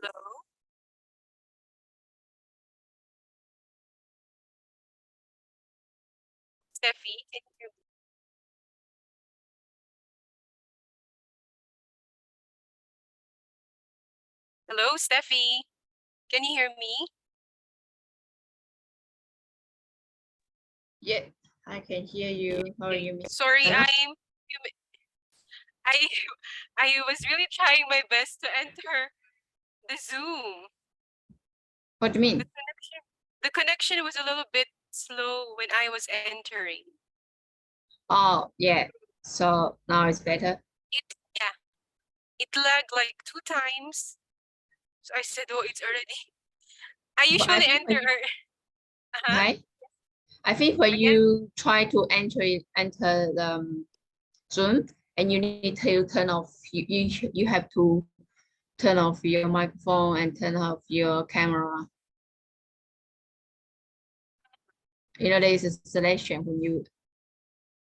Hello, Steffi. Can you hear me? Hello, Steffi. Can you hear me? Yeah, I can hear you. How are Okay. you, Miss Sorry, Anna? I I was really trying my best to enter the Zoom. What do you The mean? connection was a little bit slow when I was entering. Oh, yeah. So now it's better, It yeah, it lagged like 2 times. So I said, oh, it's already. I but I usually think enter. when you, Uh-huh. right? I think when Again, you try to enter the Zoom, and you need to turn off. You have to turn off your microphone and turn off your camera. You know, there is a selection when you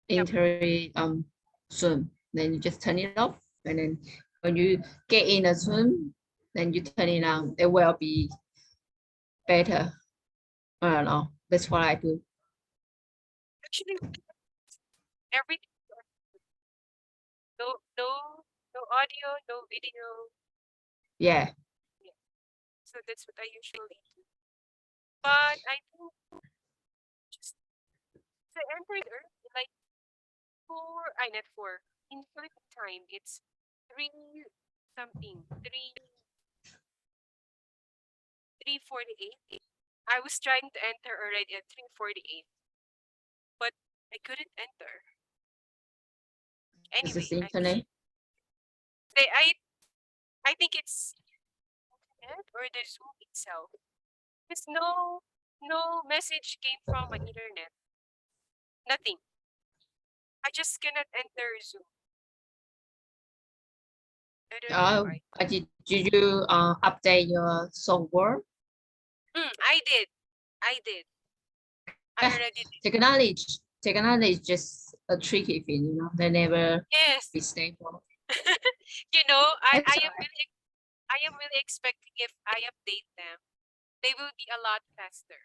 yep. enter Zoom, then you just turn it off, and then when you get in a Zoom, then you turn it on. It will be better. I don't know. That's what I do. Actually, everything. No, no, no audio, no video. Yeah. Yeah. So that's what I usually do. But I think just so I entered early, like not four. In Philippine time, it's three something, 3:48. I was trying to enter already at 3:48, but I couldn't enter. This is Anyway, internet. they, I think it's internet or the Zoom itself. Because no message came from my internet. Nothing. I just cannot enter Zoom. I don't know Oh, why. did you update your software? I did. I did. I already did. Technology is just a tricky thing, you know. They never Yes. be stable. You know, That's all right. I am really expecting if I update them, they will be a lot faster.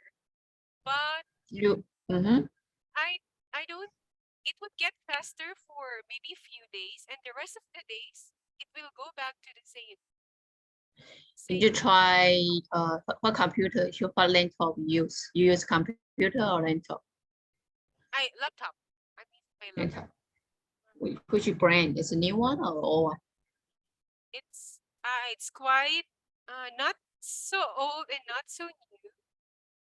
But You mm-hmm. I I don't it would get faster for maybe a few days and the rest of the days it will go back to the Did you same try what computer? What laptop you use? You use computer or laptop? I laptop. I mean my laptop. Laptop. Which brand? Is a new one or old one? It's quite not so old and not so new.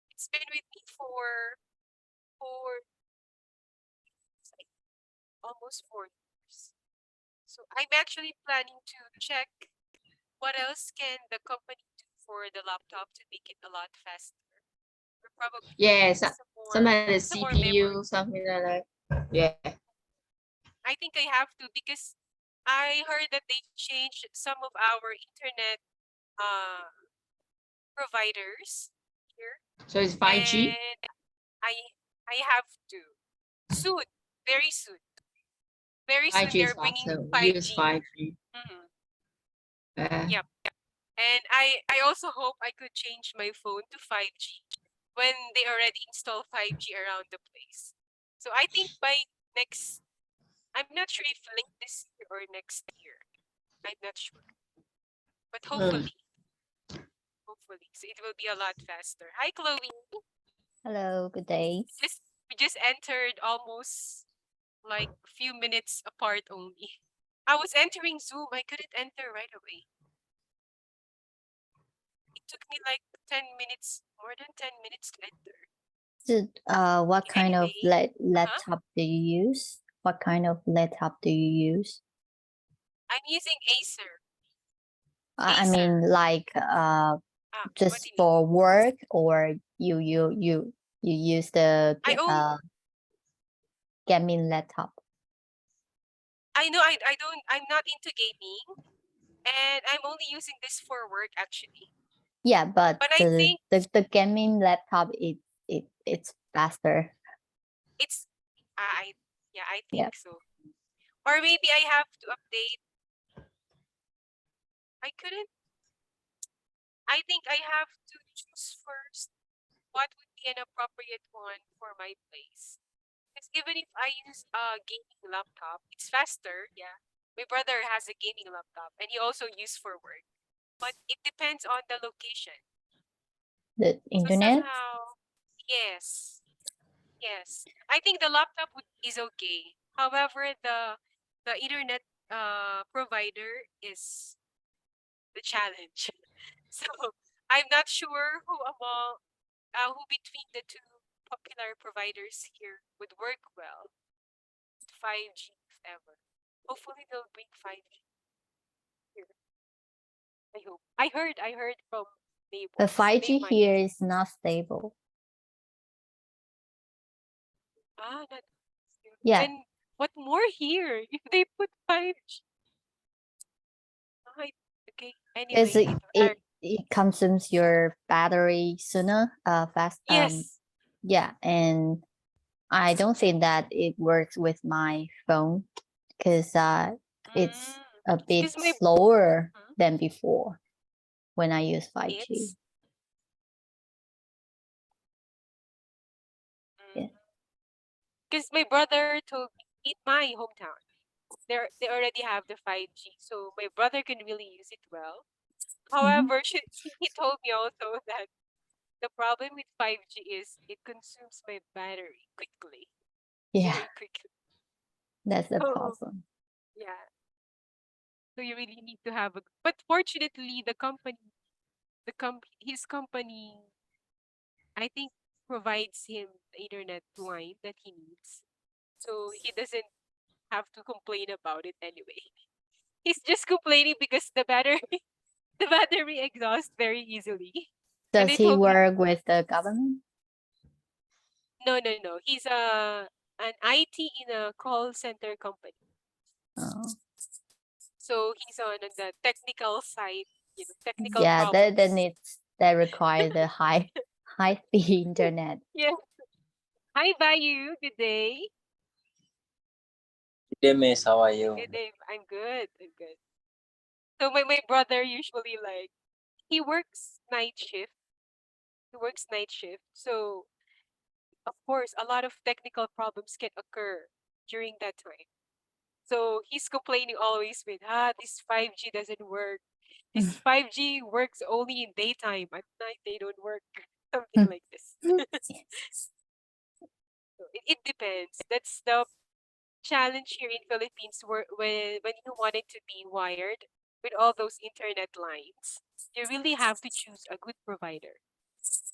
It's been with me for like almost 4 years. So I'm actually planning to check what else can the company do for the laptop to make it a lot faster. Or probably Yes, some of the some more memory. CPU, something like that. Yeah. I think I have to because I heard that they changed some of our internet uh providers here, So it's 5G. and I I have to soon, very soon, very soon 5G is they're bringing faster. We use 5G. 5G. Mhm. Uh, Yep. And I also hope I could change my phone to 5G when they already install 5G around the place. So I think by next, I'm not sure if late this year or next year. I'm not sure. But mm. hopefully. So it will be a lot faster. Hi, Chloe. Hello, good day. We just entered almost like a few minutes apart only. I was entering Zoom. I couldn't enter right away. It took me like 10 minutes, more than 10 minutes to enter. So, what kind of Anyway, laptop do you use? What kind of laptop do you use? I'm using Acer. I Acer. mean, like, What do just you mean? for work, or you use the I own. gaming laptop? I know. I don't. I'm not into gaming, and I'm only using this for work actually. Yeah, but But I think the gaming laptop it's faster. it's. I yeah. I think Yeah. so. Or maybe I have to update. I couldn't. I think I have to choose first what would be an appropriate one for my place. Because even if I use a gaming laptop, it's faster. Yeah. My brother has a gaming laptop and he also uses for work. But it depends on the location. The So internet? somehow, yes, yes. I think the laptop is okay. However, the internet provider is the challenge. So I'm not sure who between the two popular providers here would work well. 5G if ever. Hopefully they'll bring 5G here. I hope. I heard from neighbors. The They 5G might. here is not stable. Not still. Yeah, Then what more here if they put 5G? Right. Okay. because Anyway, it consumes your battery sooner, fast. yes. Yeah, and I don't think that it works with my phone because it's a bit Because my slower Mhm. than before when I use 5G. it's Yeah. because my brother told me in my hometown they already have the 5G, so my brother can really use it well. However, he told me also that the problem with 5G is it consumes my battery quickly, Yeah, very quickly. that's the Oh, problem. yeah. So you really need to have a. But fortunately, his company, I think, provides him the internet line that he needs, so he doesn't have to complain about it anyway. He's just complaining because the battery, the battery exhausts very easily. And Does they he told me, work with the government? no, no, no. He's an IT in a call center company. Oh. So he's on the technical side, technical Yeah, problems. that require the high speed internet. Yeah. Hi, Bayu. Good day. Good day, miss. How are you? Good day. I'm good. I'm good. So my brother usually he works night shift. He works night shift. So of course a lot of technical problems can occur during that time. So he's complaining always with this 5G doesn't work. This 5G works only in daytime. At night they don't work. Something like this. So it depends. That's the challenge here in Philippines where when you want it to be wired with all those internet lines, you really have to choose a good provider,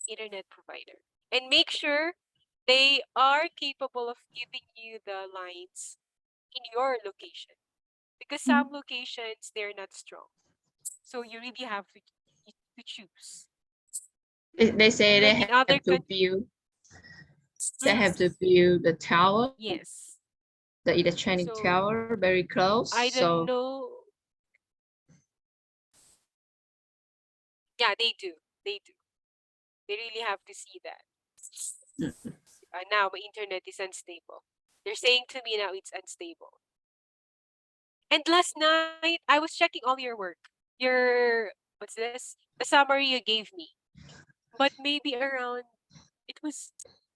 internet provider. And make sure they are capable of giving you the lines in your location. Because some locations they're not strong. So you really have to choose. They say they In other have to build. They have to build the tower, Yes. the electronic So tower, very close. I don't know. Yeah, they do. They do. They really have to see that. Now my internet is unstable. They're saying to me now it's unstable. And last night I was checking all your work. Your what's this? The summary you gave me. But maybe around it was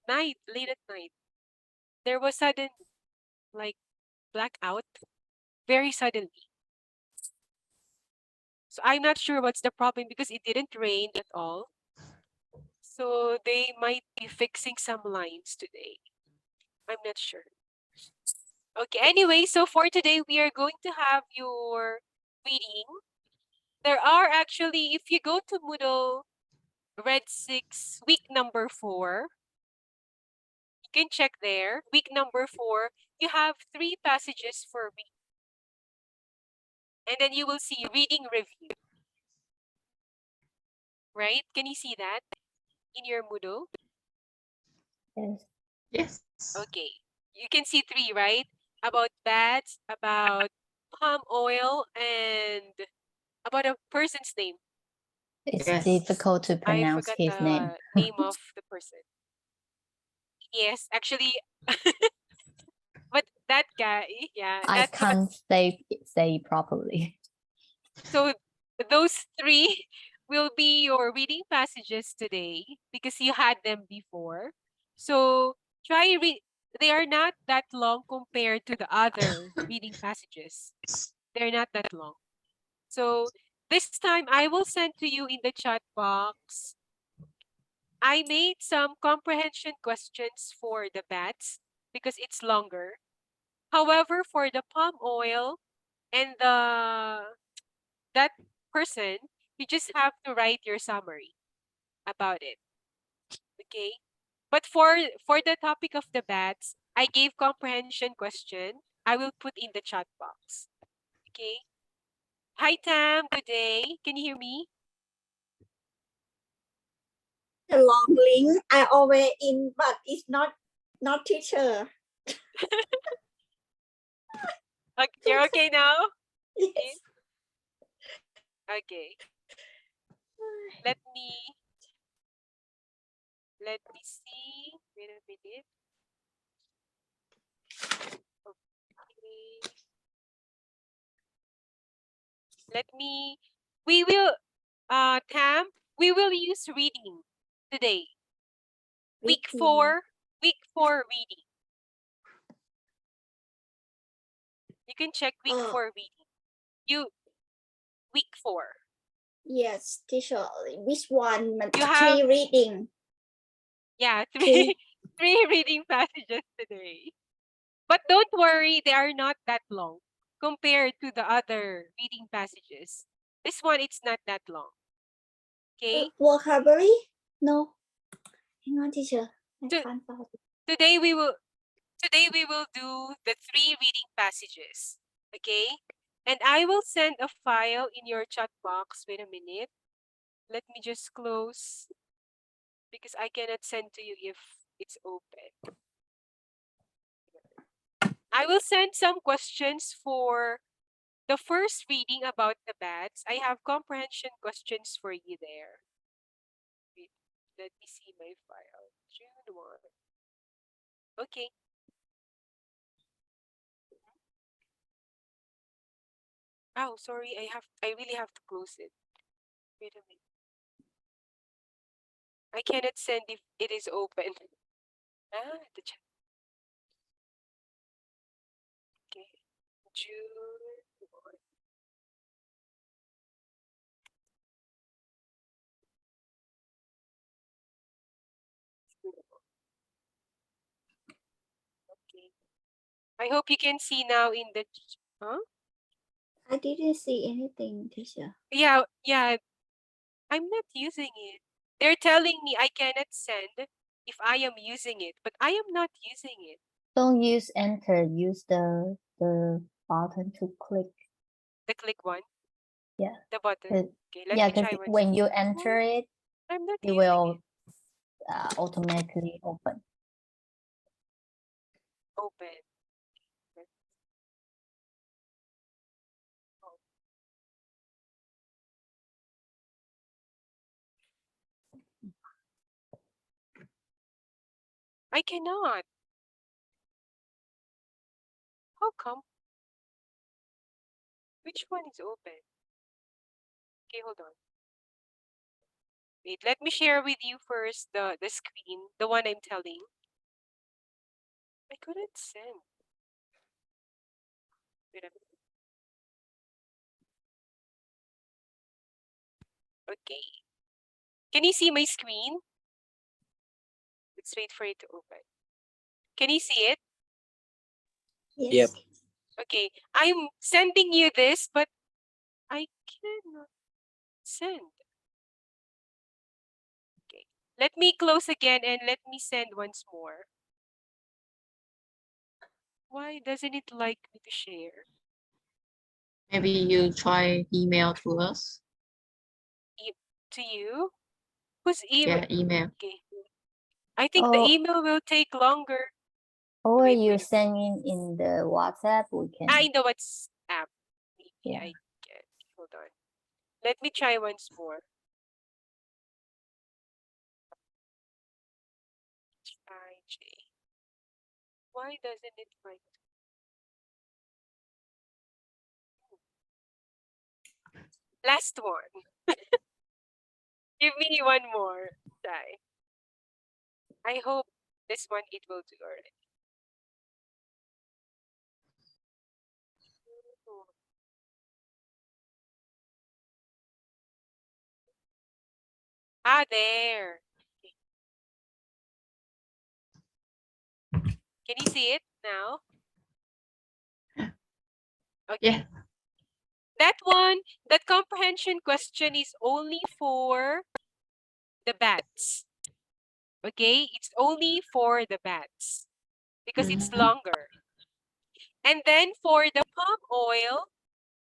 late at night. There was sudden like blackout very suddenly. So I'm not sure what's the problem because it didn't rain at all. So they might be fixing some lines today. I'm not sure. Okay, anyway, so for today, we are going to have your reading. There are actually, if you go to Moodle Red 6, week number 4, you can check there. Week number 4, you have 3 passages for reading. And then you will see reading review. Right? Can you see that in your Moodle? Yes. Yes. Okay. You can see 3, right? About bats, about palm oil, and about a person's name. It's Yes. difficult to I pronounce forgot his name. the name of the person. Yes, actually, but that guy, yeah, I that's what. can't say properly. So those 3 will be your reading passages today because you had them before. So try they are not that long compared to the other reading passages. They're not that long. So this time I will send to you in the chat box. I made some comprehension questions for the bats because it's longer. However, for the palm oil and that person, you just have to write your summary about it. Okay? But for the topic of the bats, I gave comprehension question. I will put in the chat box. Okay? Hi Tam, good day. Can you hear me? The long link I always in, but it's not teacher. Okay, you're okay now? Yes. Okay. Let me see. Wait a minute. Okay. We will Tam, we will use reading today. Week Reading. 4 reading. You can check week Oh. 4 reading. Week 4. Yes, teacher. Which one? You have Three reading. yeah, Three. three reading passages today. But don't worry, they are not that long compared to the other reading passages. This one it's not that long. Okay? Vocabulary? No. Hang on, teacher. I To- can't find it. Today we will do the 3 reading passages. Okay? And I will send a file in your chat box. Wait a minute. Let me just close because I cannot send to you if it's open. I will send some questions for the first reading about the bats. I have comprehension questions for you there. Wait, let me see my file. June 1. Okay. Oh, sorry. I really have to close it. Wait a minute. I cannot send if it is open. The chat. Okay. June 1. Okay. I hope you can see now in the huh? I didn't see anything, teacher. Yeah, I'm not using it. They're telling me I cannot send if I am using it, but I am not using it. Don't use enter, use the button to click. The click one. Yeah. The button. Uh, Okay, let yeah, me try because once. when you enter it, I'm not it using will it. automatically open. Open. Oh. I cannot. How come? Which one is open? Okay, hold on. Wait, let me share with you first the screen, the one I'm telling. I couldn't send. Wait a minute. Okay. Can you see my screen? Let's wait for it to open. Can you see it? Yes. Yep. Okay. I'm sending you this, but I cannot send. Okay. Let me close again and let me send once more. Why doesn't it like me to share? Maybe you try email to us. To you? Whose email? Yeah, email. Okay. I think the Oh. email will take longer. Or Wait, you wait. send in the WhatsApp, we can. I know WhatsApp. Maybe Yeah. I can. Hold on. Let me try once more. IJ. Why doesn't it like? Last one. Give me one more try. I hope this one it will do already. Ah, there. Can you see it now? Okay. Yeah. That one, that comprehension question is only for the bats. Okay, it's only for the bats because it's Mhm. longer. And then for the palm oil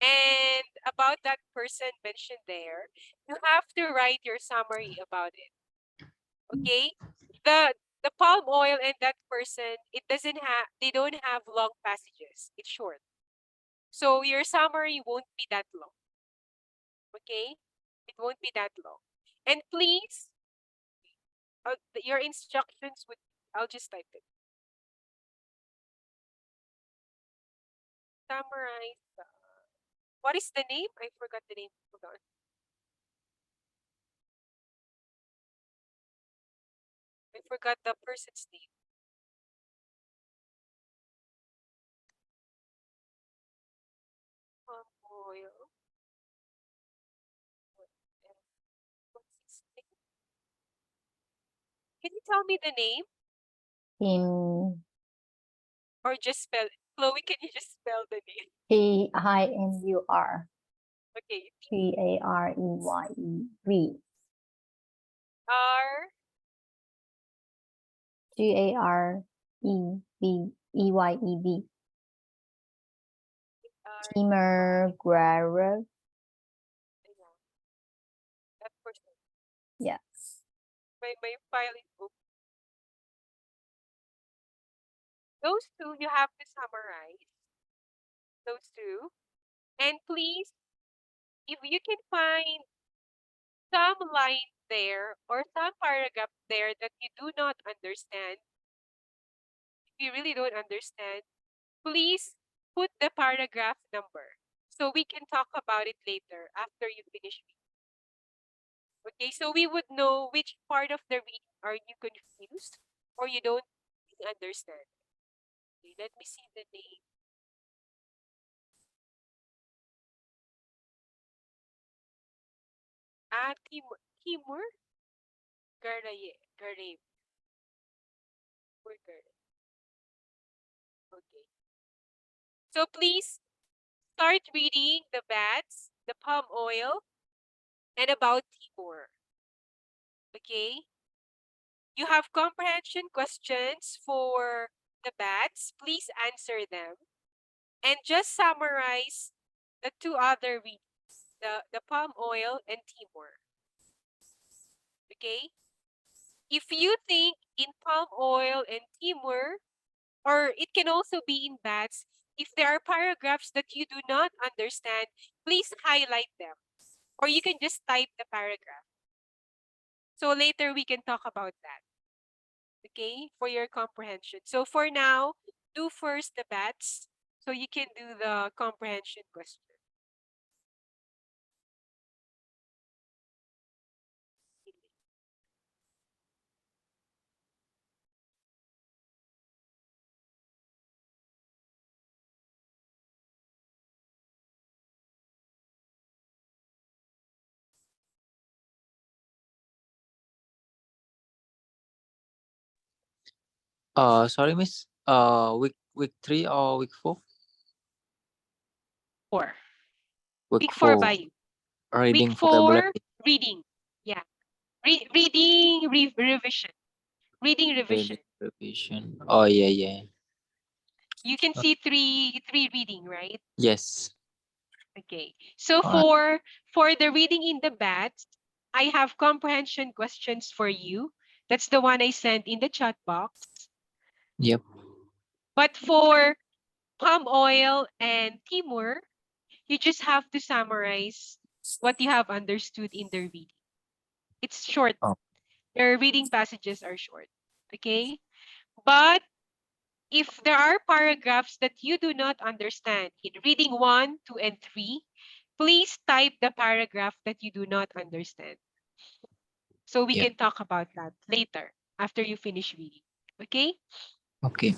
and about that person mentioned there, you have to write your summary about it. Okay? The palm oil and that person, they don't have long passages. It's short. So your summary won't be that long. Okay? It won't be that long. And please, your instructions would, I'll just type it. Summarize. What is the name? I forgot the name. Hold on. I forgot the person's name. Palm oil. What's his name? Can you tell me the name In or just spell it? Chloe, can you just spell the name? Tinur, Okay. Gareyv, R. Gareyeb, R. Timur Guerrev. Yeah, that person. Yeah. My file is open. Those two you have to summarize. Those two. And please, if you can find some line there or some paragraph there that you do not understand, if you really don't understand, please put the paragraph number so we can talk about it later after you finish reading. Okay, so we would know which part of the reading are you confused or you don't really understand. Okay, let me see the name. Ah, Timur Garev. Okay. So please start reading the bats, the palm oil, and about Timur. Okay? You have comprehension questions for the bats. Please answer them. And just summarize the two other readings, the palm oil and Timur. Okay? If you think in palm oil and Timur, or it can also be in bats, if there are paragraphs that you do not understand, please highlight them. Or you can just type the paragraph. So later we can talk about that. Okay, for your comprehension. So for now, do first the bats so you can do the comprehension question. Sorry, Miss. Week 3 or week 4? 4. Week Week 4 by 4. you. Reading Week 4, vocabulary. reading. Yeah. Reading revision. Reading revision. Reading revision. Oh yeah, yeah. You can see three reading, right? Yes. Okay. So Alright. for the reading in the bats, I have comprehension questions for you. That's the one I sent in the chat box. Yep. But for palm oil and Timur, you just have to summarize what you have understood in the reading. It's short. Oh. Your reading passages are short. Okay? But if there are paragraphs that you do not understand in reading 1, 2, and 3, please type the paragraph that you do not understand. So we Yeah. can talk about that later after you finish reading. Okay? Okay.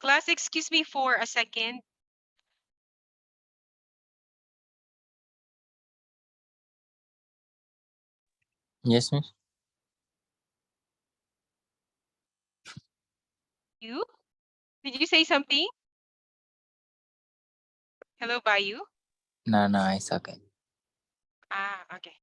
Class, excuse me for a second. Yes, miss. You? Did you say something? Hello, Bayu? No, no, it's okay. Ah, okay.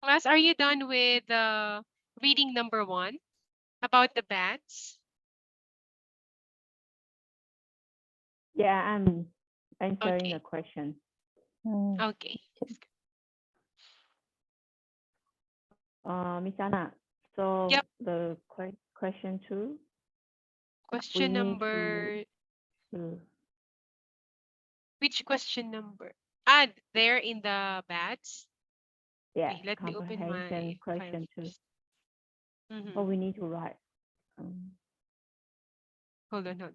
Class, are you done with reading number 1 about the bats? Yeah, I'm answering the Okay. question. Mm, Okay. Miss Anna, so Yep. the question 2, Question need number. to Which question number? Ah, there in the bats. yeah, Okay, let me open my comprehension file question 2. first. Mhm. But we need to write. Hold on.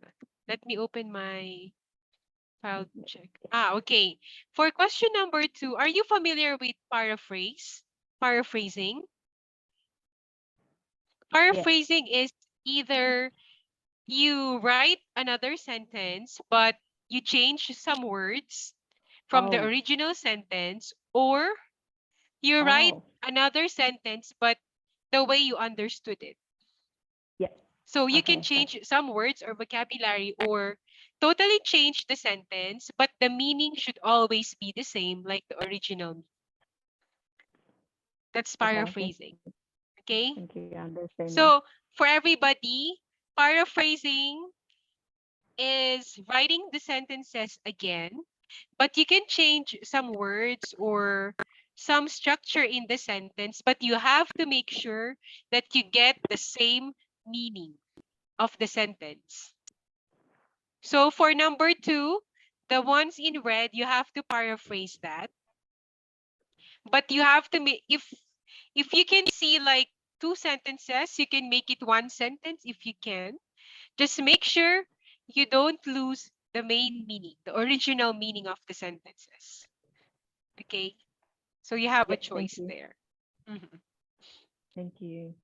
Let me open my file to check. Ah, okay. For question number 2, are you familiar with paraphrasing? Paraphrasing is either you write another sentence, but you change some words from the Oh. original sentence, or you write Oh, another sentence, but the way you understood it. yes. So you can Okay, change some words or vocabulary or totally change the sentence, but the meaning should always be the same, like the original meaning. That's Okay, paraphrasing. Okay? Thank you. I understand now. So for everybody, paraphrasing is writing the sentences again, but you can change some words or some structure in the sentence, but you have to make sure that you get the same meaning of the sentence. So for number 2, the ones in red, you have to paraphrase that. But you have to make, if you can see like 2 sentences, you can make it 1 sentence if you can. Just make sure you don't lose the main meaning, the original meaning of the sentences. Okay? So you have a Thank choice you. there. Mhm. Thank you.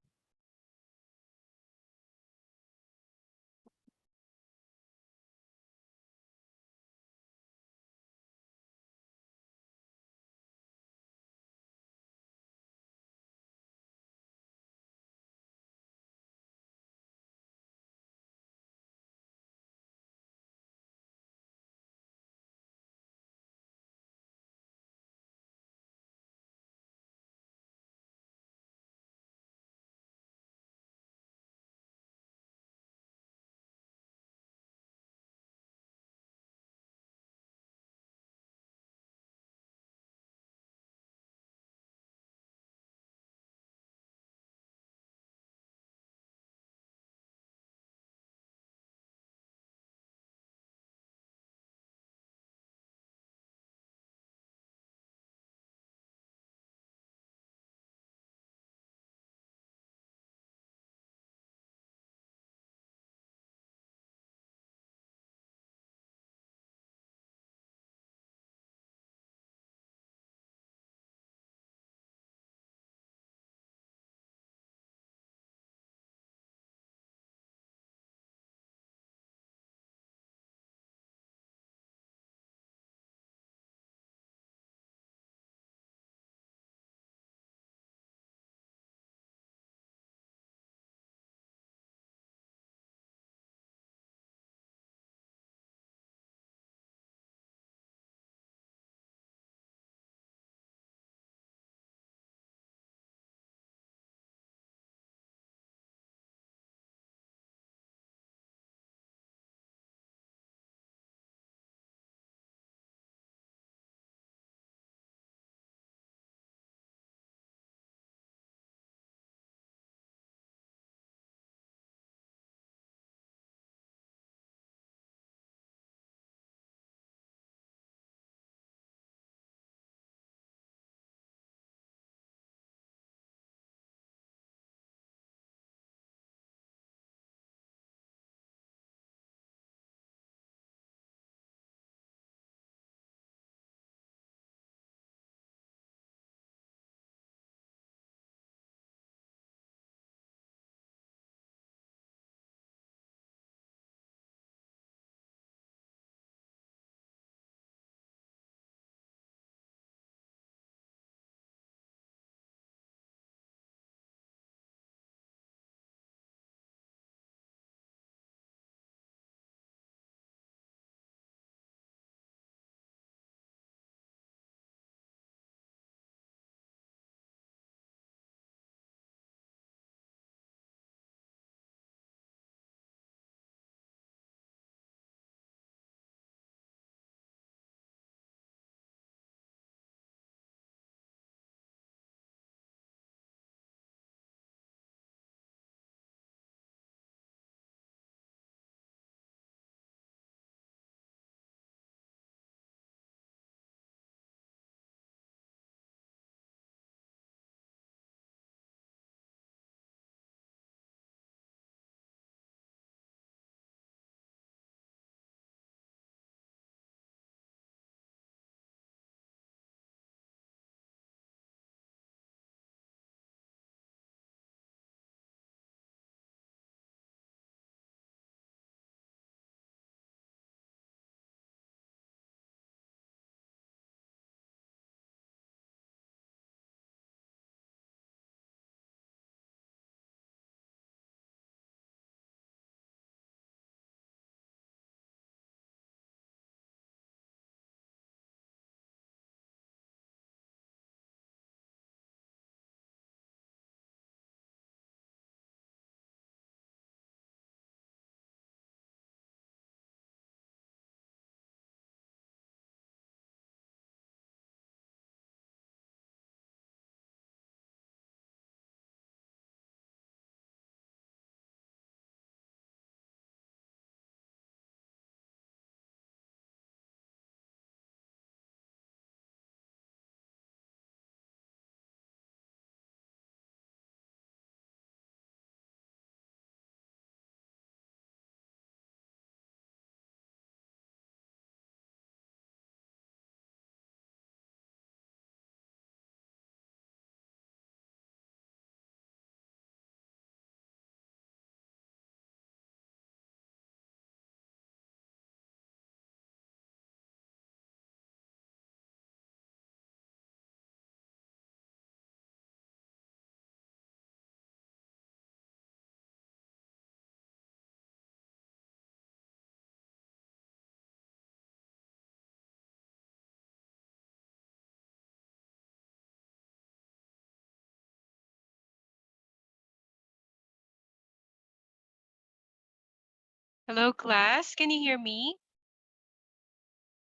Hello, class. Can you hear me?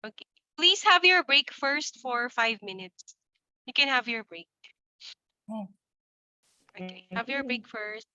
Okay. Please have your break first for 5 minutes. You can have your break. Okay. Thank Have your you. break first.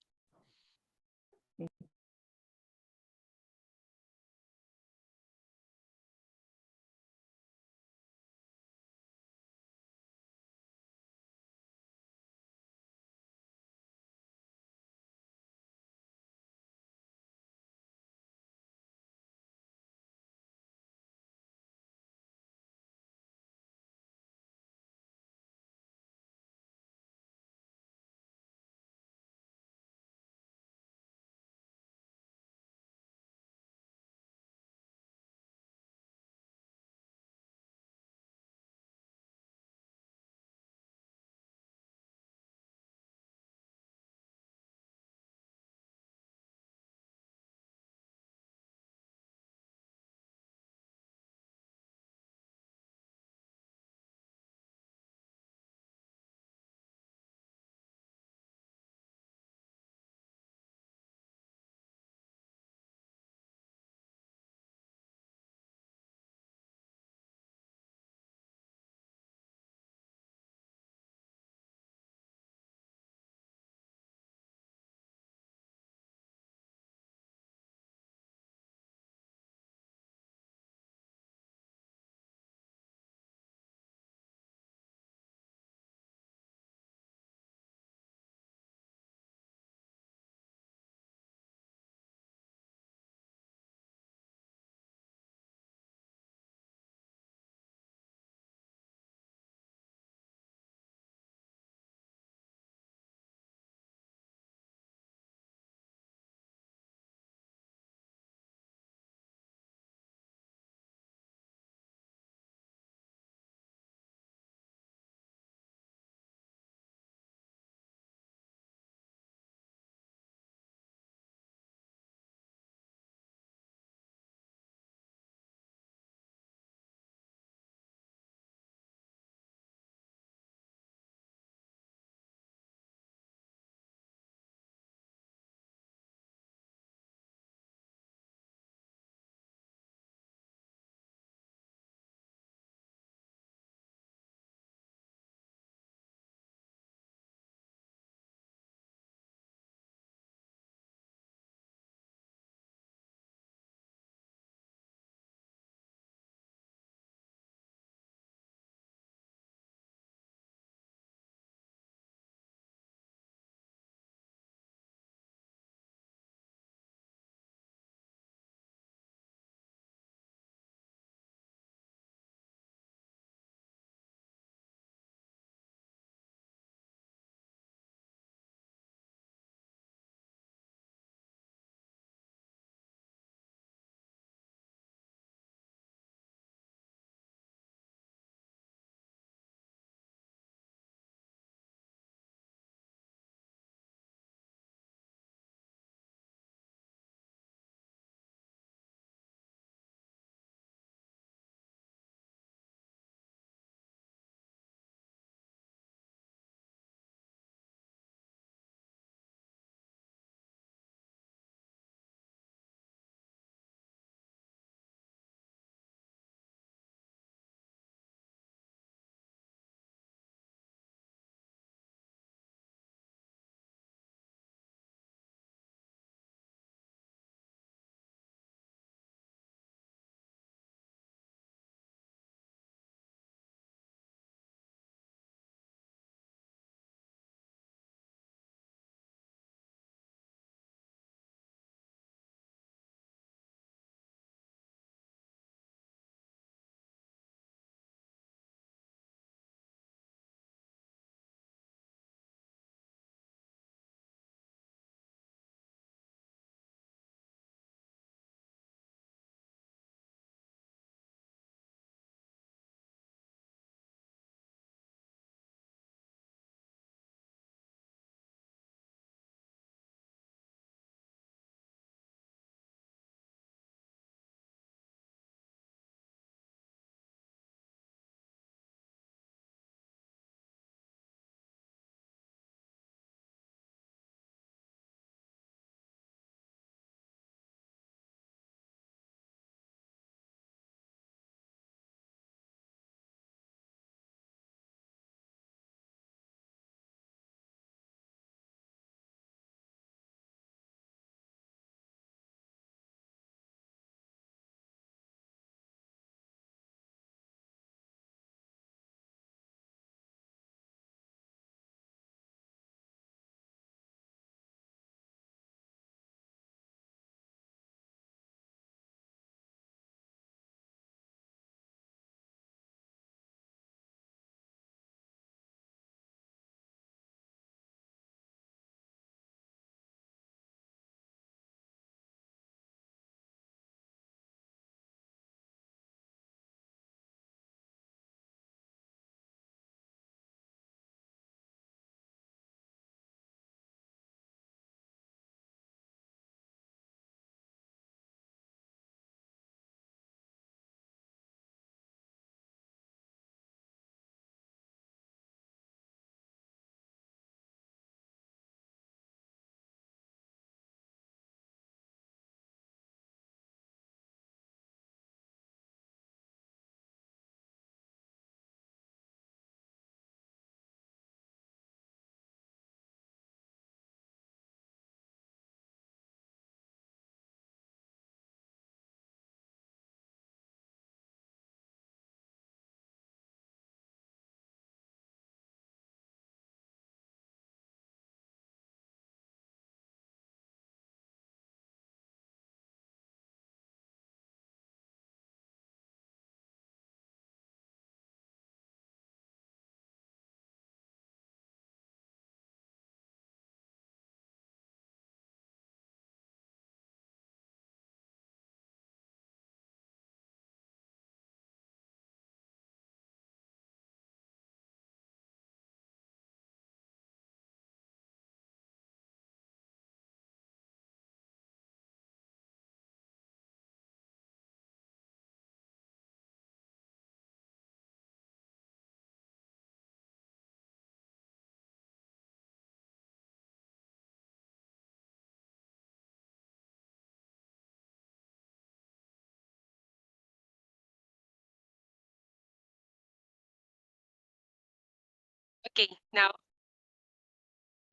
Okay, now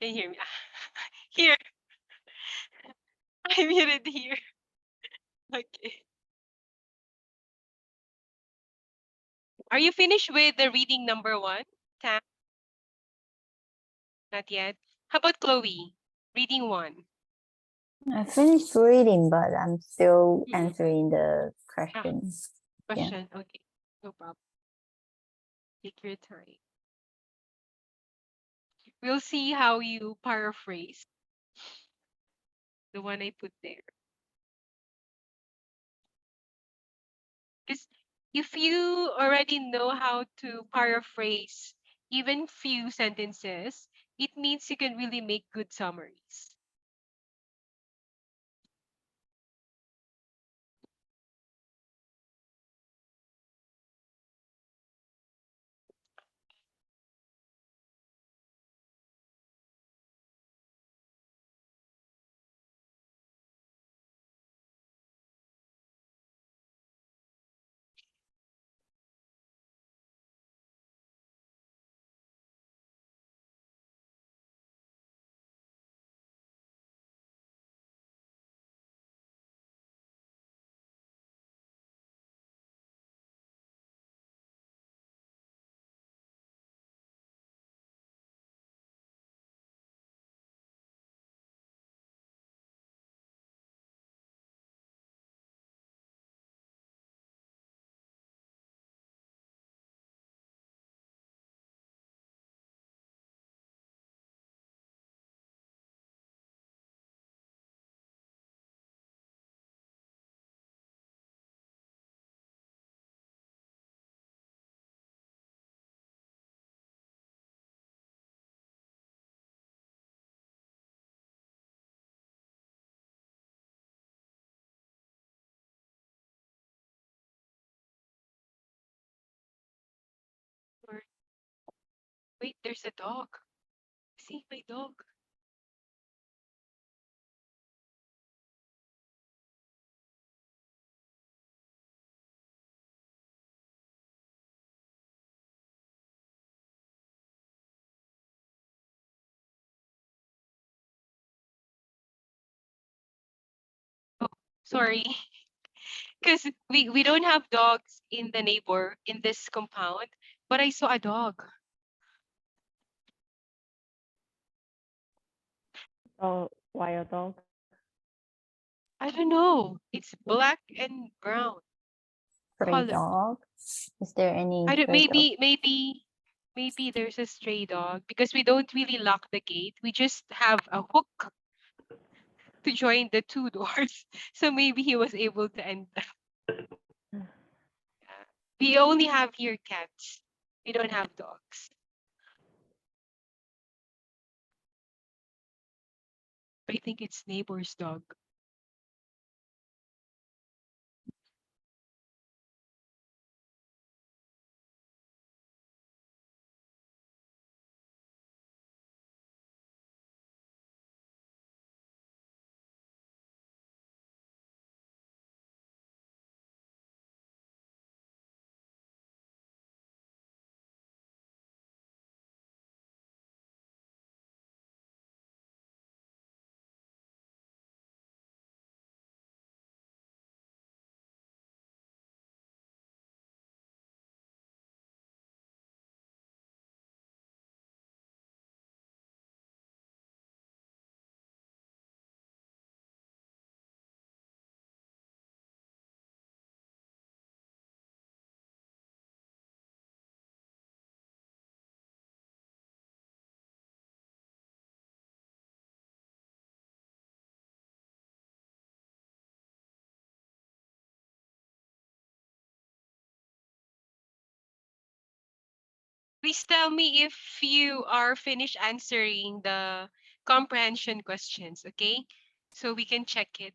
can you hear me? Here, I muted here. Okay. Are you finished with the reading number 1? Tam? Not yet. How about Chloe? Reading 1. I finished reading, but I'm still Mhm. answering the questions. Question. Okay, no problem. Take your time. We'll see how you paraphrase the one I put there. Because if you already know how to paraphrase even few sentences, it means you can really make good summaries. Or wait, there's a dog. See my dog. Oh, sorry. Because we don't have dogs in the neighbor in this compound, but I saw a dog. Oh, wild dog. I don't know. It's black and brown Stray color. dog. Is there any I don't stray dog? maybe there's a stray dog because we don't really lock the gate. We just have a hook to join the two doors. So maybe he was able to enter. We only have here cats. We don't have dogs. I think it's neighbor's dog. Please tell me if you are finished answering the comprehension questions, okay? So we can check it.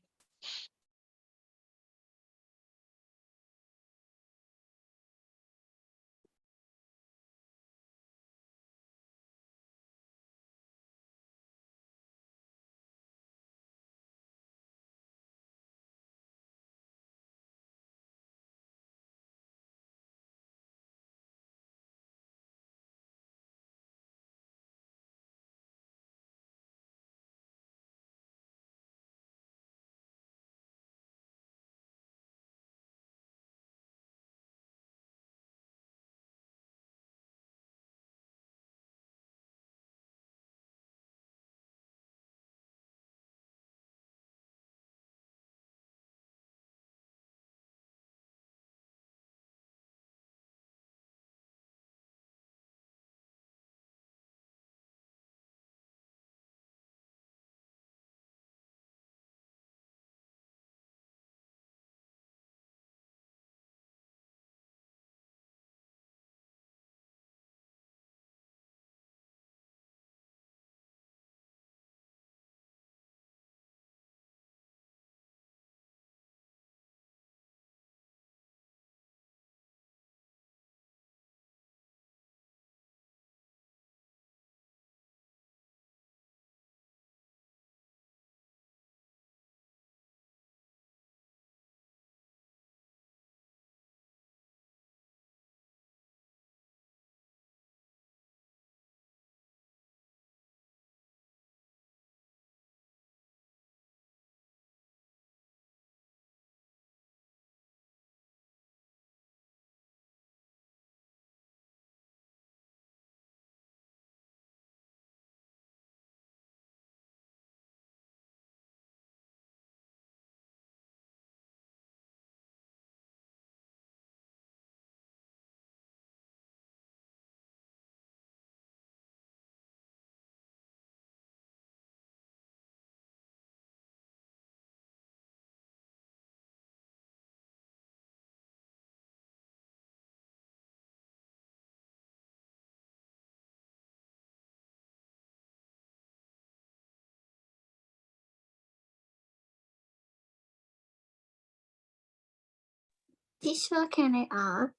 Teacher, can I ask?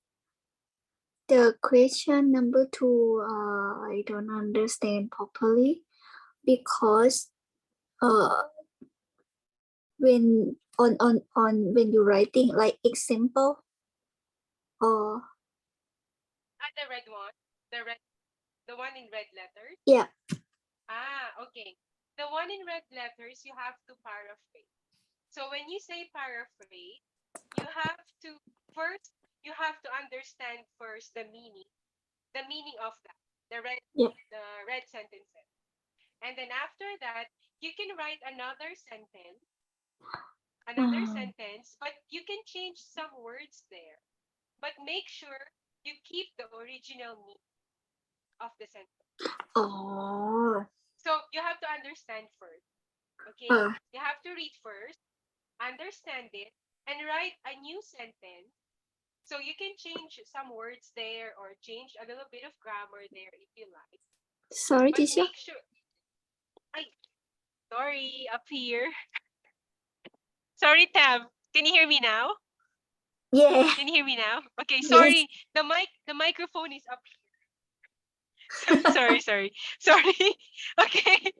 The question number 2, I don't understand properly because when on when you writing like example or The red one, the one in red letters. yeah. Okay. The one in red letters, you have to paraphrase. So when you say paraphrase, you have to first, you have to understand first the meaning of that, Yeah. the red sentences. And then after that, you can write another sentence, but you can change some words there. But make sure you keep the original meaning of the sentence. Oh. So you have to understand first. Okay? Ah. You have to read first, understand it, and write a new sentence. So you can change some words there or change a little bit of grammar there if you like. Sorry, But teacher. make sure. Sorry, up here. Sorry, Tam. Can you hear me now? Yeah. Can you hear me now? Okay, Yes. sorry. The microphone is up here. Sorry. Okay.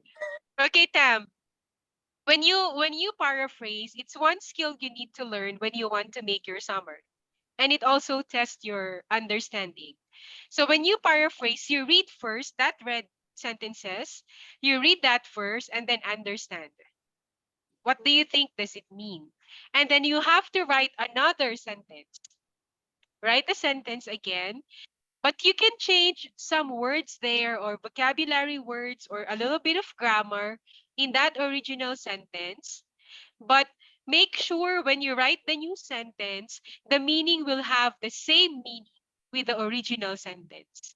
Okay, Tam. When you paraphrase, it's one skill you need to learn when you want to make your summary. And it also tests your understanding. So when you paraphrase, you read first that red sentences, you read that first and then understand. What do you think does it mean? And then you have to write another sentence. Write the sentence again, but you can change some words there or vocabulary words or a little bit of grammar in that original sentence. But make sure when you write the new sentence, the meaning will have the same meaning with the original sentence.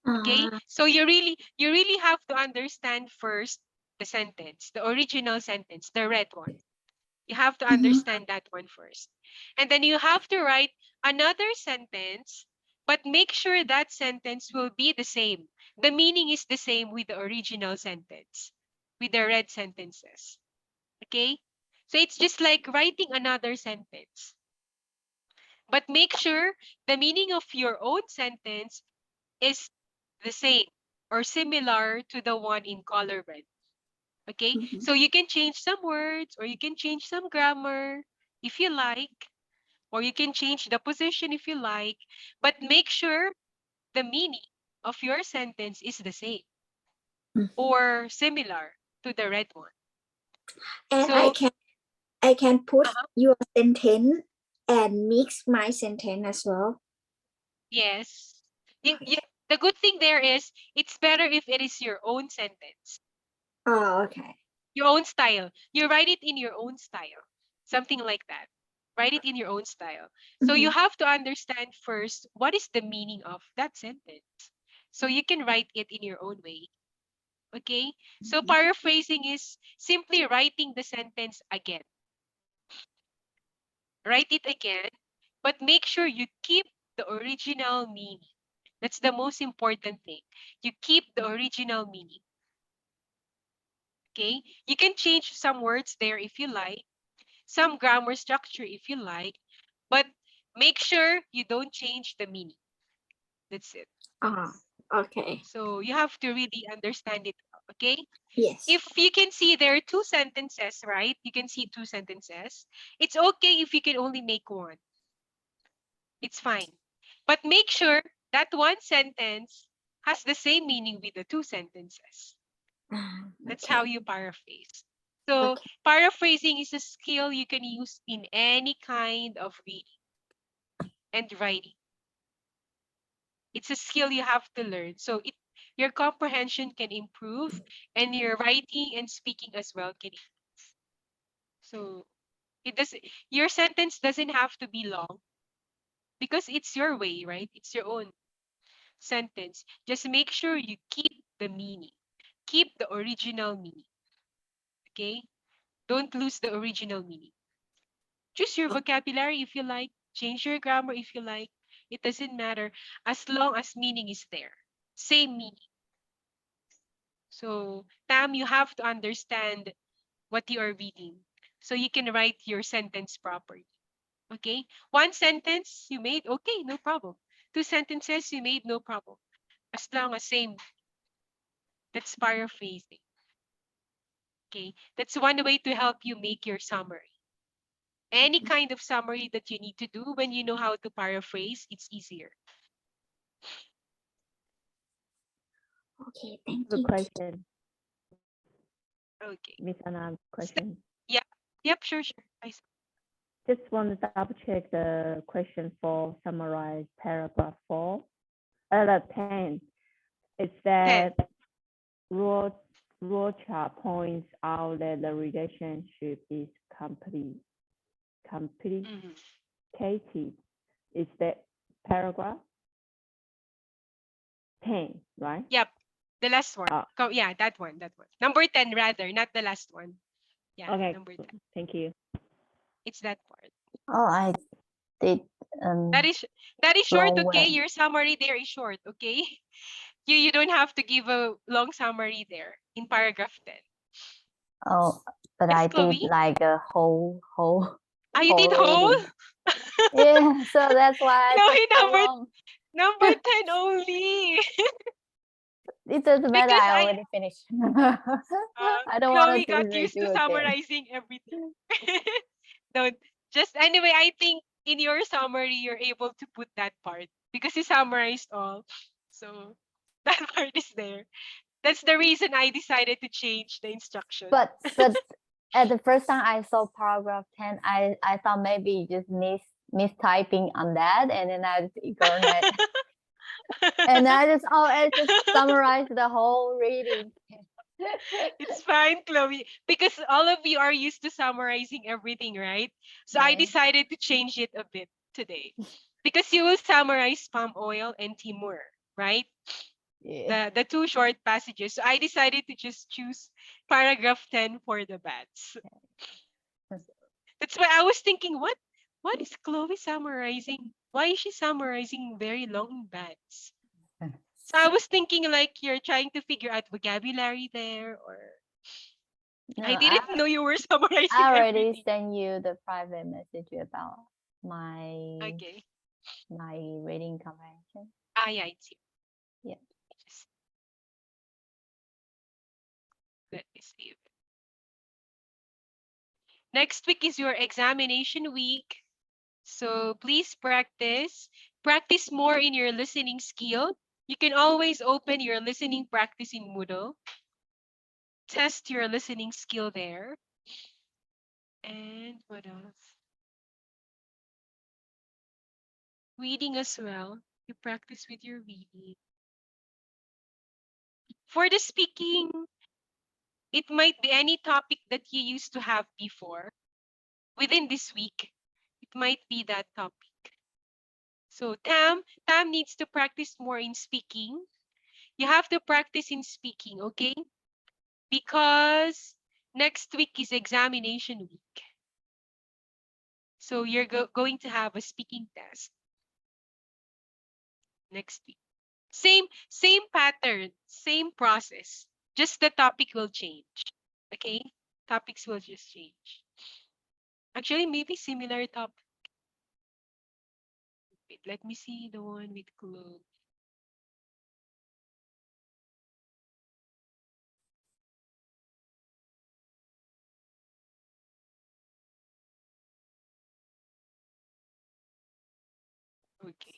Okay? So you really have to understand first the sentence, the original sentence, the red one. You have to understand that one first. And then you have to write another sentence, but make sure that sentence will be the same. The meaning is the same with the original sentence, with the red sentences. Okay? So it's just like writing another sentence. But make sure the meaning of your own sentence is the same or similar to the one in color red. Okay? So you can change some words or you can change some grammar if you like, or you can change the position if you like, but make sure the meaning of your sentence is the same or similar to the red one. And So I can put your sentence and mix my sentence as well. yes, the good thing there is it's better if it is your own sentence, Oh, okay. your own style. You write it in your own style, something like that. Write it in your own style. So you have to understand first what is the meaning of that sentence. So you can write it in your own way. Okay? So paraphrasing is simply writing the sentence again. Write it again, but make sure you keep the original meaning. That's the most important thing. You keep the original meaning. Okay? You can change some words there if you like, some grammar structure if you like, but make sure you don't change the meaning. That's it. Okay. So you have to really understand it, okay? Yes. If you can see there are two sentences, right? You can see two sentences. It's okay if you can only make one. It's fine. But make sure that one sentence has the same meaning with the two sentences. That's how you paraphrase. So paraphrasing is a skill you can use in any kind of reading and writing. It's a skill you have to learn. So your comprehension can improve and your writing and speaking as well can improve. So your sentence doesn't have to be long because it's your way, right? It's your own sentence. Just make sure you keep the meaning. Keep the original meaning. Okay? Don't lose the original meaning. Choose your vocabulary if you like. Change your grammar if you like. It doesn't matter as long as meaning is there. Same meaning. So, Tam, you have to understand what you are reading so you can write your sentence properly. Okay, one sentence you made, okay, no problem. Two sentences you made, no problem. As long as same, that's paraphrasing. Okay, that's one way to help you make your summary. Any kind of summary that you need to do, when you know how to paraphrase, it's easier. Okay, thank The you. question, Okay. Miss Anna, question. Yep, sure. Just want to double check the question for summarize paragraph 4. 10. It said Rocha points out that the relationship is Mhm. complicated. Is that paragraph 10, right? Yep, the last one. Oh. Yeah, that one. Number 10 rather, not the last one. Yeah, Okay, number 10. thank you. It's that part. Oh, I did That is short, wrong okay? way. Your summary there is short, okay? You don't have to give a long summary there in paragraph 10. Oh, but Yes, I did Chloe? like a whole You did whole whole? reading. Yeah, so that's why I took Chloe, so long. number 10 only. It doesn't matter. Because I already finished. I don't Chloe want to got used to redo again. summarizing everything. Don't just anyway, I think in your summary you're able to put that part because you summarized all. So that part is there. That's the reason I decided to change the instruction. But at the first time I saw paragraph 10, I thought maybe just mistyping on that, and then I just ignored it. And I just summarized the whole reading. It's fine, Chloe, because all of you are used to summarizing everything, right? So I Yeah. decided to change it a bit today because you will summarize palm oil and Timur, right? Yeah. The two short passages. So I decided to just choose paragraph 10 for the bats. That's why I was thinking, what is Chloe summarizing? Why is she summarizing very long bats? So I was thinking like you're trying to figure out vocabulary there, or No, I didn't know you were summarizing I already everything. sent you the private message about my Okay. my reading comprehension. Yeah, it's here. Yeah. Just let me see. Next week is your examination week. So please practice. Practice more in your listening skill. You can always open your listening practice in Moodle. Test your listening skill there. And what else? Reading as well. You practice with your reading. For the speaking, it might be any topic that you used to have before. Within this week, it might be that topic. So Tam needs to practice more in speaking. You have to practice in speaking, okay? Because next week is examination week. So you're going to have a speaking test next week. Same pattern, same process. Just the topic will change. Okay? Topics will just change. Actually, maybe similar topic. Wait, let me see the one with Chloe. Okay.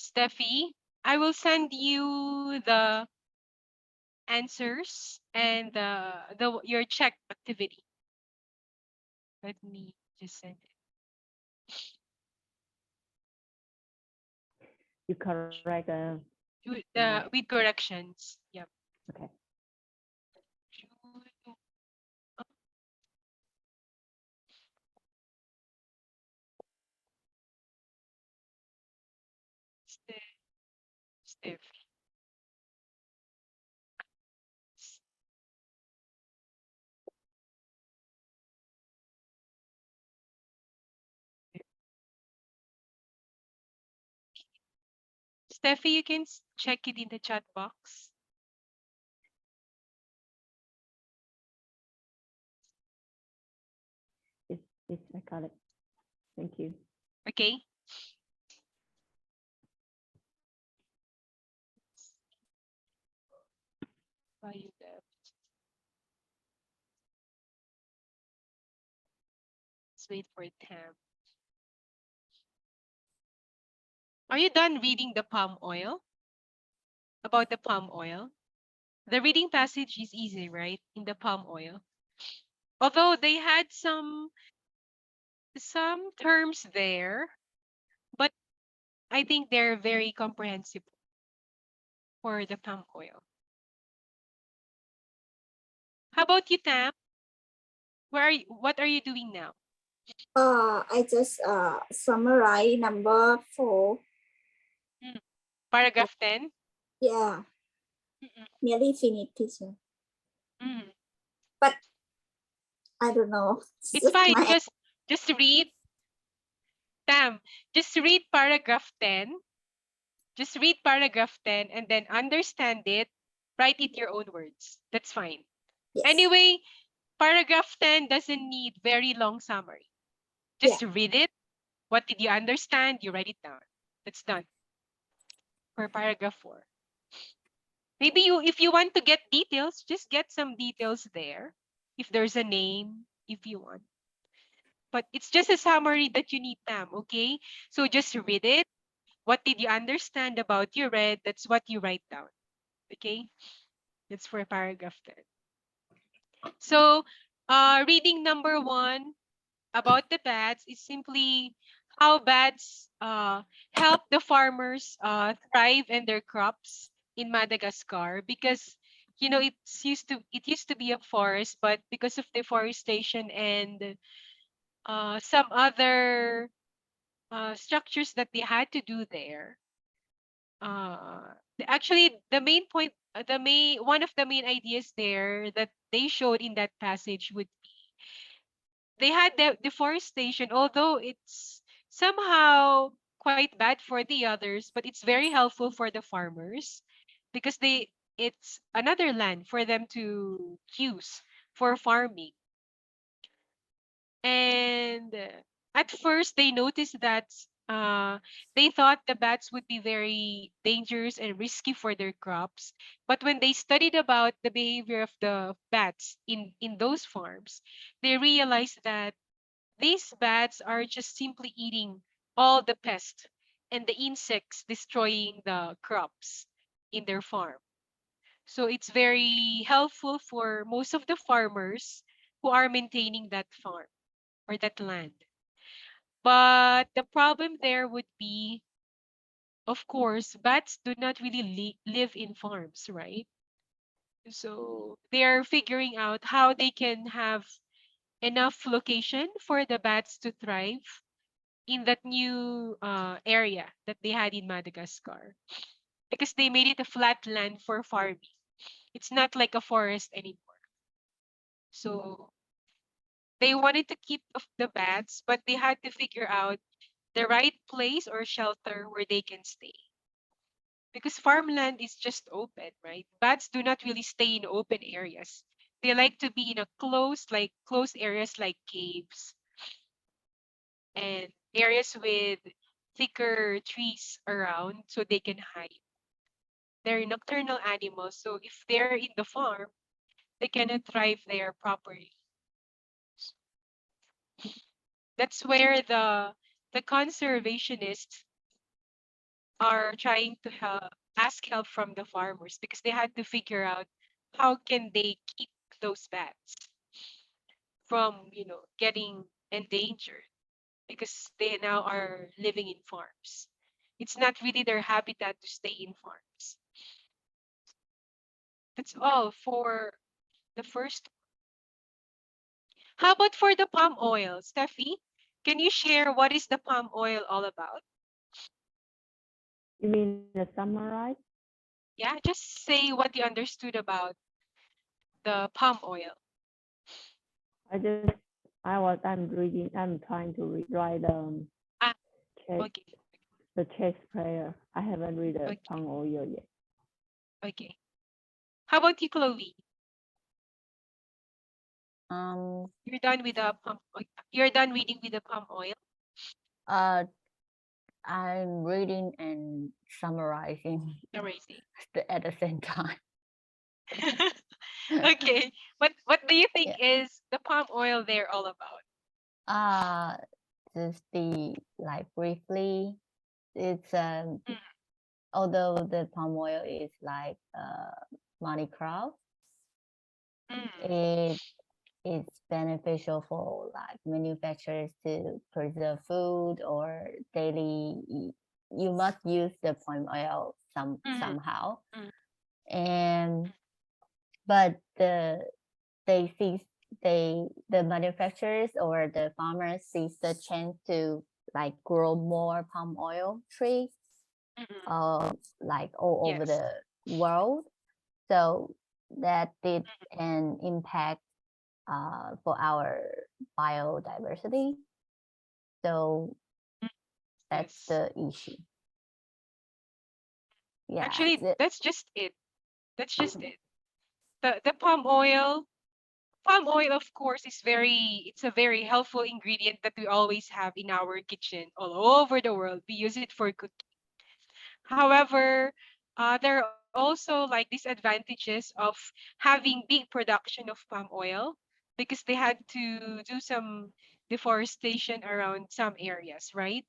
Steffi, I will send you the answers and your check activity. Let me just send it. You correct. With corrections. Yep. Okay. Steffi. Steffi, you can check it in the chat box. Yes, I got it. Thank you. Okay. Why you left? Let's wait for Tam. Are you done reading the palm oil? About the palm oil? The reading passage is easy, right? In the palm oil. Although they had some terms there, but I think they're very comprehensible for the palm oil. How about you, Tam? What are you doing now? I just summarize number 4. Paragraph 10? Yeah, nearly finished, teacher. Mm. But I don't know. It's fine. My Just read. Tam, just read paragraph 10. Just read paragraph 10 and then understand it. Write it your own words. That's fine. yes. Anyway, paragraph 10 doesn't need very long summary. Just read it. What did you understand? You write it down. That's done. For paragraph 4. Maybe if you want to get details, just get some details there. If there's a name, if you want. But it's just a summary that you need, Tam, okay? So just read it. What did you understand about your read? That's what you write down, okay? That's for paragraph 10. So reading number 1 about the bats is simply how bats help the farmers thrive in their crops in Madagascar, because it used to be a forest, but because of deforestation and some other structures that they had to do there, actually the main point, one of the main ideas there that they showed in that passage would be they had the deforestation, although it's somehow quite bad for the others, but it's very helpful for the farmers because it's another land for them to use for farming. And at first they noticed that they thought the bats would be very dangerous and risky for their crops. But when they studied about the behavior of the bats in those farms, they realized that these bats are just simply eating all the pests and the insects destroying the crops in their farm. So it's very helpful for most of the farmers who are maintaining that farm or that land. But the problem there would be, of course, bats do not really live in farms, right? So they're figuring out how they can have enough location for the bats to thrive in that new area that they had in Madagascar, because they made it a flat land for farming. It's not like a forest anymore. So they wanted to keep the bats, but they had to figure out the right place or shelter where they can stay. Because farmland is just open, right? Bats do not really stay in open areas. They like to be in a closed areas like caves and areas with thicker trees around so they can hide. They're nocturnal animals, so if they're in the farm, they cannot thrive there properly. That's where the conservationists are trying to ask help from the farmers because they had to figure out how can they keep those bats from, getting endangered because they now are living in farms. It's not really their habitat to stay in farms. That's all for the first. How about for the palm oil, Steffi? Can you share what is the palm oil all about? You mean the summarize? Yeah, just say what you understood about the palm oil. I'm trying to write Ah, check okay, the Shakespeare. I haven't read the okay, palm oil yet. okay. How about you, Chloe? You're done with the palm oil. You're done reading with the palm oil. Uh, I'm reading and summarizing Amazing. at the same time. Okay. What do you think Yeah. is the palm oil there all about? Just the like briefly, it's Mm, although the palm oil is like money crop, mm, it it's beneficial for like manufacturers to preserve food or daily. You must use the palm oil mm, somehow, mm, and but they see the manufacturers or the farmers sees the chance to like grow more palm oil trees like all over yes. the world, so that did an impact for our biodiversity, so Mm, that's yes. the issue. Yeah, Actually, that's just it. That's just it. The palm oil of course it's a very helpful ingredient that we always have in our kitchen all over the world. We use it for cooking. However, there are also like disadvantages of having big production of palm oil because they had to do some deforestation around some areas, right?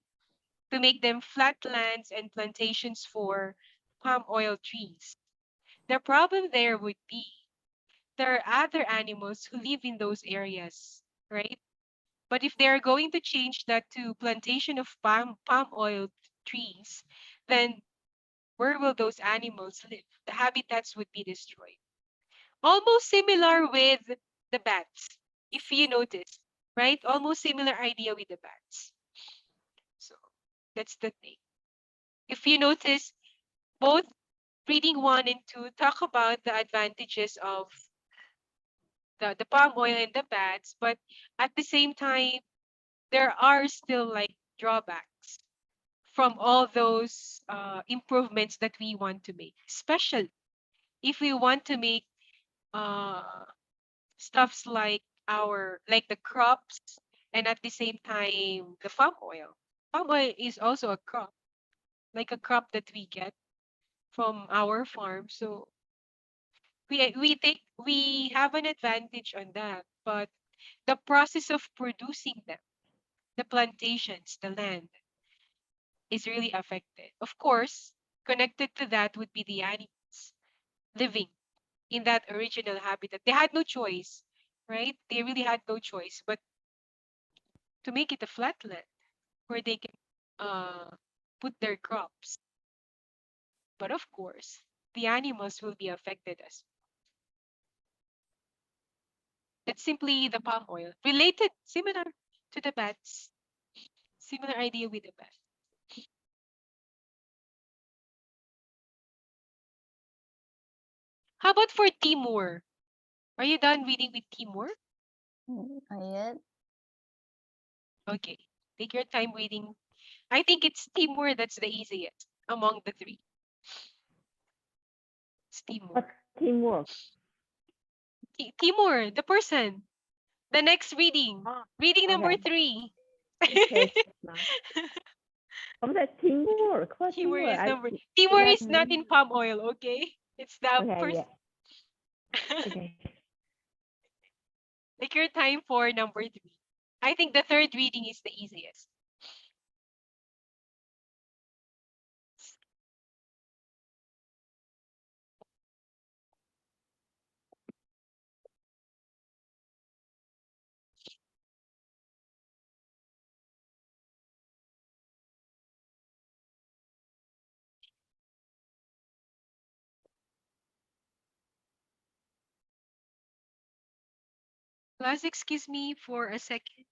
To make them flatlands and plantations for palm oil trees. The problem there would be there are other animals who live in those areas, right? But if they're going to change that to plantation of palm oil trees, then where will those animals live? The habitats would be destroyed. Almost similar with the bats, if you notice, right? Almost similar idea with the bats. So that's the thing. If you notice, both reading 1 and 2 talk about the advantages of the palm oil and the bats, but at the same time, there are still like drawbacks from all those improvements that we want to make, especially if we want to make uh, stuffs like the crops and at the same time the palm oil. Palm oil is also a crop, like a crop that we get from our farm. So we have an advantage on that, but the process of producing them, the plantations, the land is really affected. Of course, connected to that would be the animals living in that original habitat. They had no choice, right? They really had no choice but to make it a flatland where they can uh, put their crops. But of course, the animals will be affected as well. That's simply the palm oil. Related, similar to the bats. Similar idea with the bat. How about for Timur? Are you done reading with Timur? Not yet. Okay. Take your time reading. I think it's Timur that's the easiest among the three. It's What Timur. teamwork? Timur, the person. The next reading. Oh, Reading number okay. 3. Okay, nice. What that teamwork? What Timur teamwork? is number. Did Timur I is not in palm oil, okay? It's the Okay, first. yeah. Okay. Take your time for number 3. I think the third reading is the easiest. Class, excuse me for a second.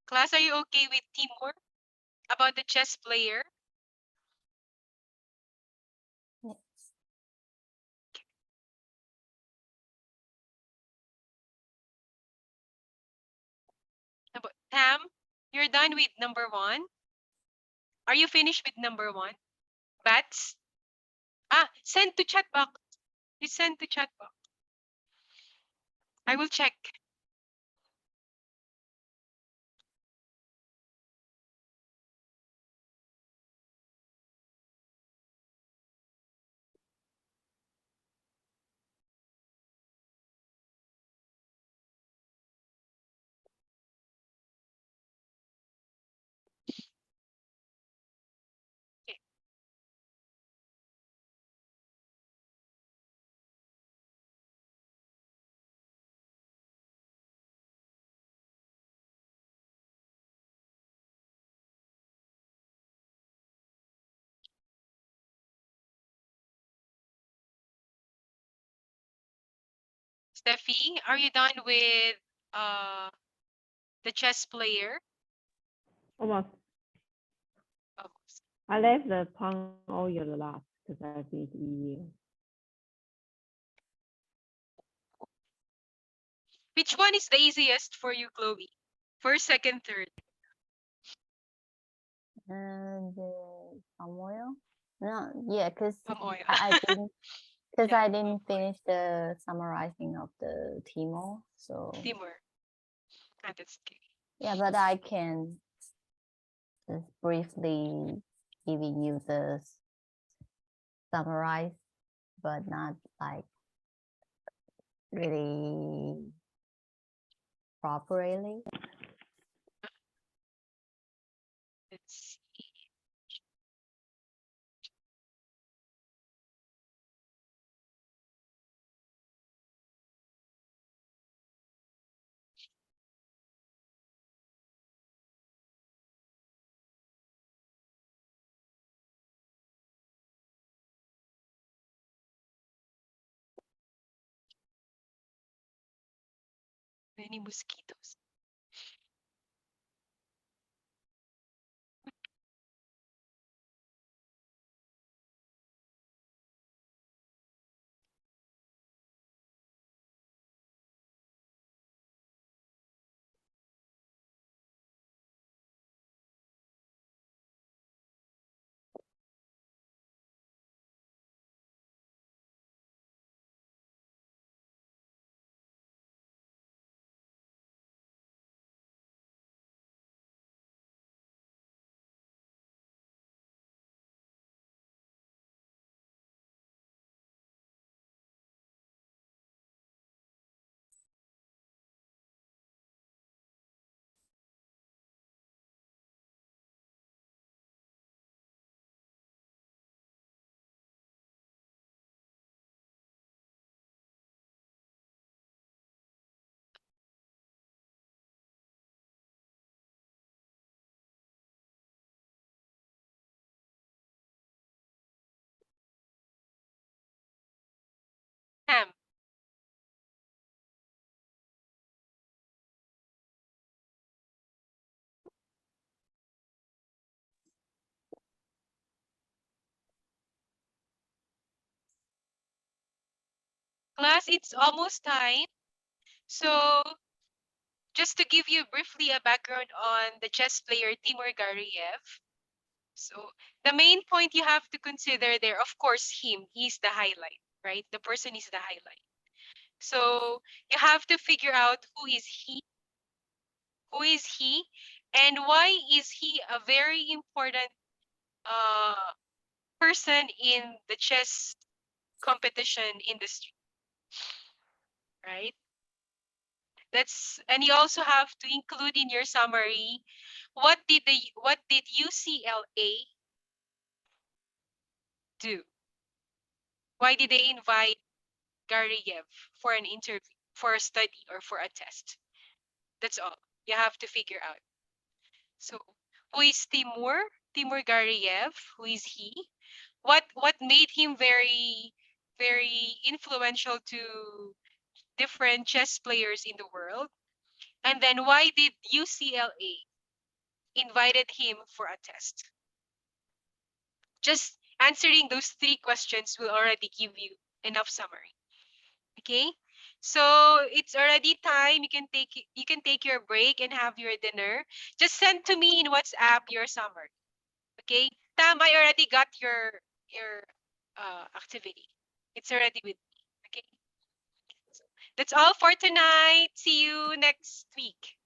Class, are you okay with Timur? About the chess player? Tam, you're done with number 1? Are you finished with number 1? Bats? Send to chat box. You send to chat box. I will check. Okay. Steffi, are you done with the chess player? Almost. Almost. I left the Pang Oyo the last because I think it's easier. Which one is the easiest for you, Chloe? First, second, third. And palm oil? No, yeah, because Palm oil. I didn't because Yeah, I didn't finish the summarizing of the Timo. So Timur. That's okay. yeah, but I can just briefly giving you the summarize, but not like really properly. Let's see. Many mosquitoes. Ham. Class, it's almost time. So, just to give you briefly a background on the chess player Timur Gariev. So, the main point you have to consider there, of course, him. He's the highlight, right? The person is the highlight. So, you have to figure out who is he, and why is he a very important person in the chess competition industry, right? And you also have to include in your summary what did UCLA do? Why did they invite Gariev for an interview, for a study, or for a test? That's all you have to figure out. So, who is Timur? Timur Gariev. Who is he? What made him very influential to different chess players in the world? And then why did UCLA invited him for a test. Just answering those 3 questions will already give you enough summary. Okay? So it's already time. You can take your break and have your dinner. Just send to me in WhatsApp your summary. Okay? Tam, I already got your activity. It's already with me. Okay? So that's all for tonight. See you next week.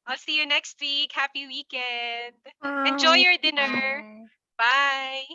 I'll see you next week. Happy weekend. Enjoy Bye. your dinner. Bye. Bye.